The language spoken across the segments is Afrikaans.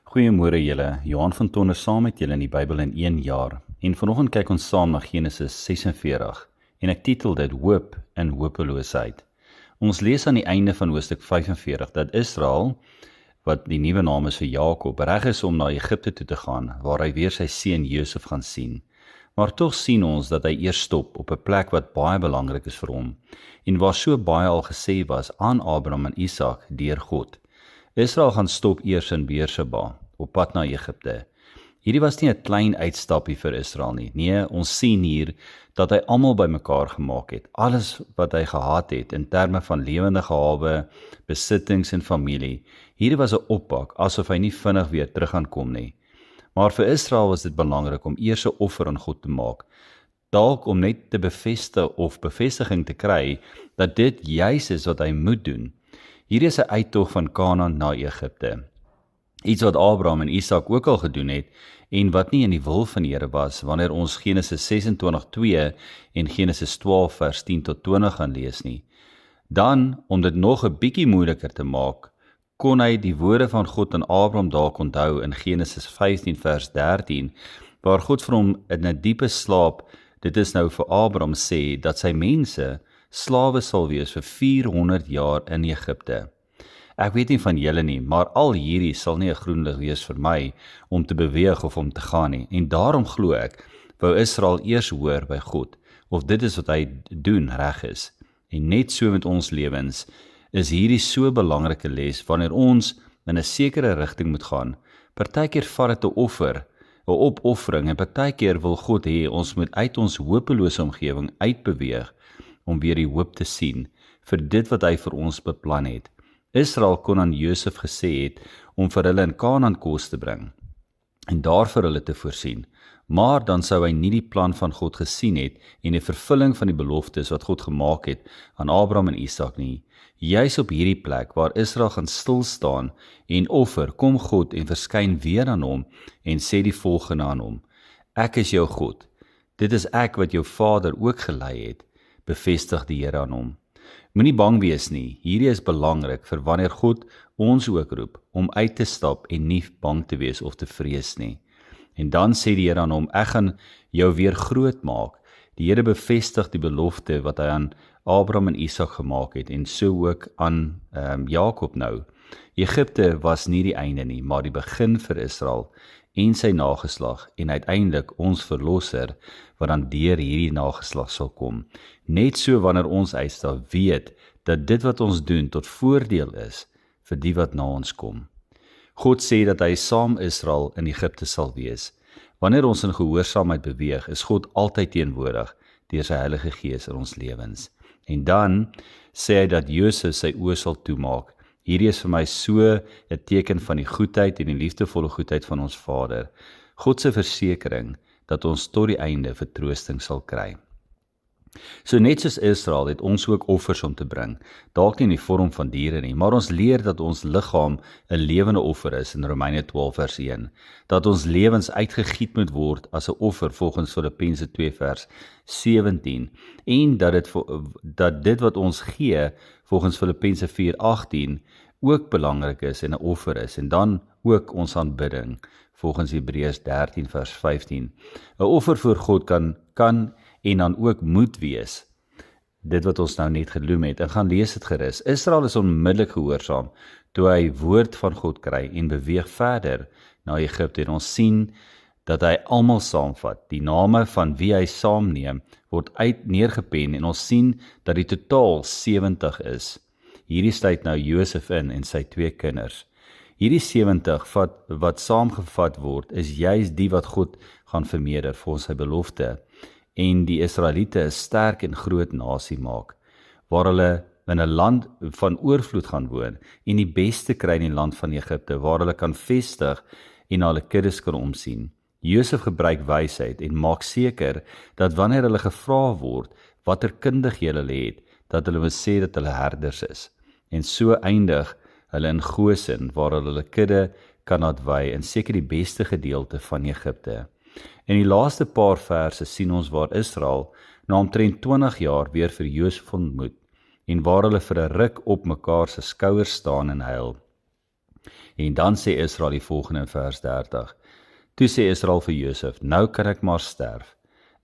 Goeiemôre julle, Johan van Tonder saam met julle in die Bybel in 1 jaar. En vanoggend kyk ons saam na Genesis 46 en ek titel dit Hoop in hopeloosheid. Ons lees aan die einde van hoofstuk 45 dat Israel, wat die nuwe naam is vir Jakob, reg is om na Egipte toe te gaan, waar hy weer sy seun Josef gaan sien. Maar tog sien ons dat hy eers stop op 'n plek wat baie belangrik is vir hom en waar so baie al gesê was aan Abraham en Isak deur God. Israel gaan stop eers in Beersheba, op pad na Egipte. Hierdie was nie 'n klein uitstappie vir Israel nie. Nee, ons sien hier dat hy almal bymekaar gemaak het. Alles wat hy gehad het in terme van lewendige hawe, besittings en familie. Hierdie was 'n oppak, asof hy nie vinnig weer terug gaan kom nie. Maar vir Israel was dit belangrik om eers 'n offer aan God te maak. Dalk om net te bevestiging te kry dat dit juis is wat hy moet doen. Hier is 'n uittog van Kanaan na Egipte. Iets wat Abraham en Isak ook al gedoen het en wat nie in die wil van die Here was wanneer ons Genesis 26:2 en Genesis 12 vers 10 tot 20 gaan lees nie. Dan, om dit nog 'n bietjie moeiliker te maak, kon hy die woorde van God aan Abraham dalk onthou in Genesis 15 vers 13, waar God vir hom in 'n diepe slaap, dit is nou vir Abraham, sê dat sy mense slawe sal wees vir 400 jaar in Egipte. Ek weet nie van julle nie, maar al hierdie sal nie 'n groen lig wees vir my om te beweeg of om te gaan nie. En daarom glo ek, wou Israel eers hoor by God, of dit is wat hy doen reg is. En net so met ons lewens, is hierdie so 'n belangrike les wanneer ons in 'n sekere rigting moet gaan. Partykeer vat dit 'n offer, 'n opoffering, en partykeer wil God hê ons moet uit ons hopelose omgewing uitbeweeg om weer die hoop te sien vir dit wat hy vir ons beplan het. Israel kon aan Josef gesê het om vir hulle in Kanaan kos te bring en daar vir hulle te voorsien, maar dan sou hy nie die plan van God gesien het en die vervulling van die beloftes wat God gemaak het aan Abraham en Isak nie. Juis op hierdie plek waar Israel gaan stil staan en offer, kom God en verskyn weer aan hom en sê die volgende aan hom: Ek is jou God, dit is ek wat jou vader ook gelei het, bevestig die Here aan hom. Moenie bang wees nie, hierdie is belangrik vir wanneer God ons ook roep om uit te stap en nie bang te wees of te vrees nie. En dan sê die Here aan hom: Ek gaan jou weer groot maak. Die Here bevestig die belofte wat hy aan Abraham en Isak gemaak het en so ook aan Jakob nou. Egipte was nie die einde nie, maar die begin vir Israel en sy nageslag en uiteindelik ons verlosser wat dan deur hierdie nageslag sal kom. Net so wanneer ons uitstap, weet dat dit wat ons doen tot voordeel is vir die wat na ons kom. God sê dat hy saam Israel in Egipte sal wees. Wanneer ons in gehoorsaamheid beweeg, is God altyd teenwoordig deur sy Heilige Gees in ons lewens. En dan sê hy dat Josef sy oë sal toemaak. Hierdie is vir my so 'n teken van die goedheid en die liefdevolle goedheid van ons Vader. God se versekering dat ons tot die einde vertroosting sal kry. So net soos Israel het ons ook offers om te bring, dalk nie in die vorm van diere nie, maar ons leer dat ons liggaam 'n lewende offer is in Romeine 12 vers 1, dat ons lewens uitgegiet moet word as 'n offer volgens Filippense 2 vers 17, en dat dit wat ons gee volgens Filippense 4:18 ook belangrik is en 'n offer is, en dan ook ons aanbidding volgens Hebreërs 13 vers 15. 'n Offer voor God kan en dan ook moet wees. Dit wat ons nou net genoem het, en gaan lees dit gerus. Israel is onmiddellik gehoorsaam toe hy woord van God kry en beweeg verder na Egipte. En ons sien dat hy almal saamvat. Die name van wie hy saamneem word neergepen en ons sien dat die totaal 70 is. Hierdie sluit nou Josef in en sy 2 kinders. Hierdie 70 wat saamgevat word, is juis die wat God gaan vermeerder volgens sy belofte en die Israeliete 'n sterk en groot nasie maak, waar hulle in 'n land van oorvloed gaan woon en die beste kry in die land van Egipte, waar hulle kan vestig en na hulle kuddes kan omsien. Josef gebruik wysheid en maak seker dat wanneer hulle gevra word watter kundighede hulle het, dat hulle moet sê dat hulle herders is. En so eindig hulle in Goshen, waar hulle kudde kan laat wei in seker die beste gedeelte van Egipte. In die laaste paar verse sien ons waar Israel na omtrent 20 jaar weer vir Josef ontmoet en waar hulle vir 'n ruk op mekaar se skouers staan en huil. En dan sê Israel die volgende in vers 30. Toe sê Israel vir Josef, nou kan ek maar sterf.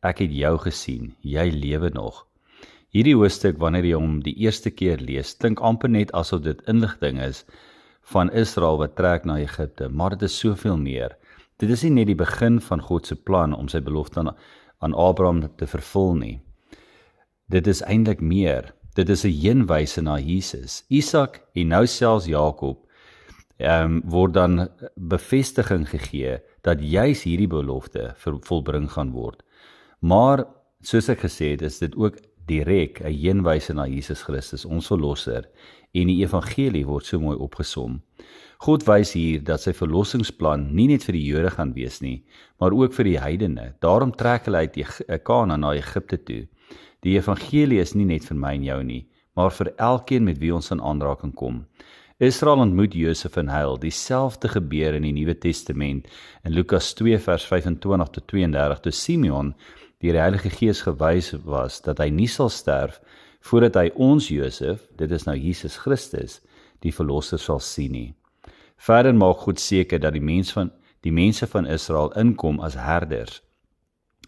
Ek het jou gesien, jy lewe nog. Hierdie hoofstuk, wanneer jy hom die eerste keer lees, klink amper net asof dit inligting is van Israel wat trek na Egipte, maar dit is soveel meer. Dit is nie net die begin van God se plan om sy belofte aan Abraham te vervul nie. Dit is eintlik meer. Dit is 'n heenwyse na Jesus. Isak en nou selfs Jakob word dan bevestiging gegee dat juis hierdie belofte volbring gaan word. Maar soos ek gesê het, is dit ook direk 'n heenwyse na Jesus Christus, ons verlosser, en die evangelie word so mooi opgesom. God wys hier dat sy verlossingsplan nie net vir die Jode gaan wees nie, maar ook vir die heidene. Daarom trek hulle uit Kanaan na Egipte toe. Die evangelie is nie net vir my en jou nie, maar vir elkeen met wie ons in aanraking kom. Israel ontmoet Josef en Heil, dieselfde gebeur in die Nuwe Testament in Lukas 2 vers 25 tot 32, toe Simeon deur die Heilige Gees gewys was dat hy nie sal sterf voordat hy ons Josef, dit is nou Jesus Christus, die verlosser sal sien nie. Verder maak God seker dat die mense van Israel inkom as herders.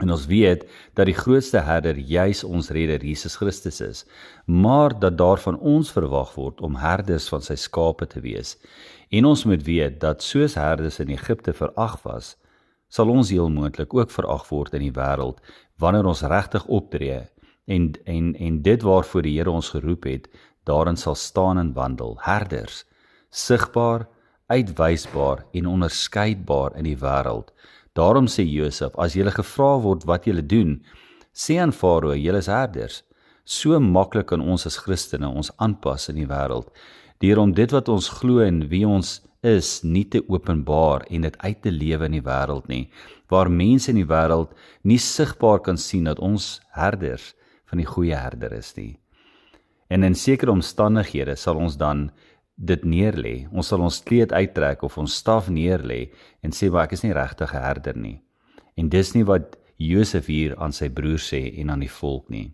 En ons weet dat die grootste herder juis ons redder Jesus Christus is, maar dat daar van ons verwag word om herders van sy skape te wees. En ons moet weet dat soos herders in Egipte verag was, sal ons heel moontlik ook verag word in die wêreld wanneer ons regtig optree en dit waarvoor die Here ons geroep het, daarin sal staan en wandel. Herders, sigbaar, uitwysbaar en onderskeidbaar in die wêreld. Daarom sê Josef, as julle gevra word wat julle doen, sê aan Farao, julle is herders. So maklik kan ons as Christene ons aanpas in die wêreld, deur om dit wat ons glo en wie ons is, nie te openbaar en dit uit te lewe in die wêreld nie, waar mense in die wêreld nie sigbaar kan sien dat ons herders van die goeie herder is nie. En in sekere omstandighede sal ons dan dit neerlê. Ons sal ons kleed uittrek of ons staf neerlê en sê, maar ek is nie regtig 'n herder nie. En dis nie wat Josef hier aan sy broer sê en aan die volk nie.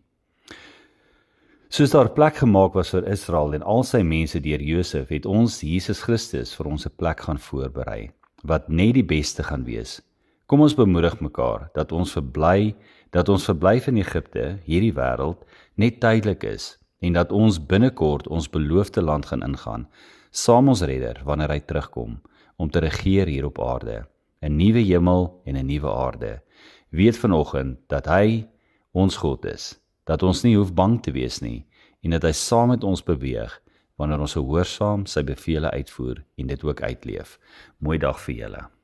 Soos daar plek gemaak was vir Israel en al sy mense deur Josef, het ons Jesus Christus vir ons 'n plek gaan voorberei, wat net die beste gaan wees. Kom ons bemoedig mekaar dat ons verblyf in Egipte, hierdie wêreld, net tydelik is, en dat ons binnekort ons beloofde land gaan ingaan, saam ons redder wanneer hy terugkom, om te regeer hier op aarde, 'n nuwe hemel en 'n nuwe aarde. Weet vanoggend dat hy ons God is, dat ons nie hoef bang te wees nie, en dat hy saam met ons beweeg, wanneer ons gehoorsaam sy bevele uitvoer en dit ook uitleef. Mooi dag vir julle.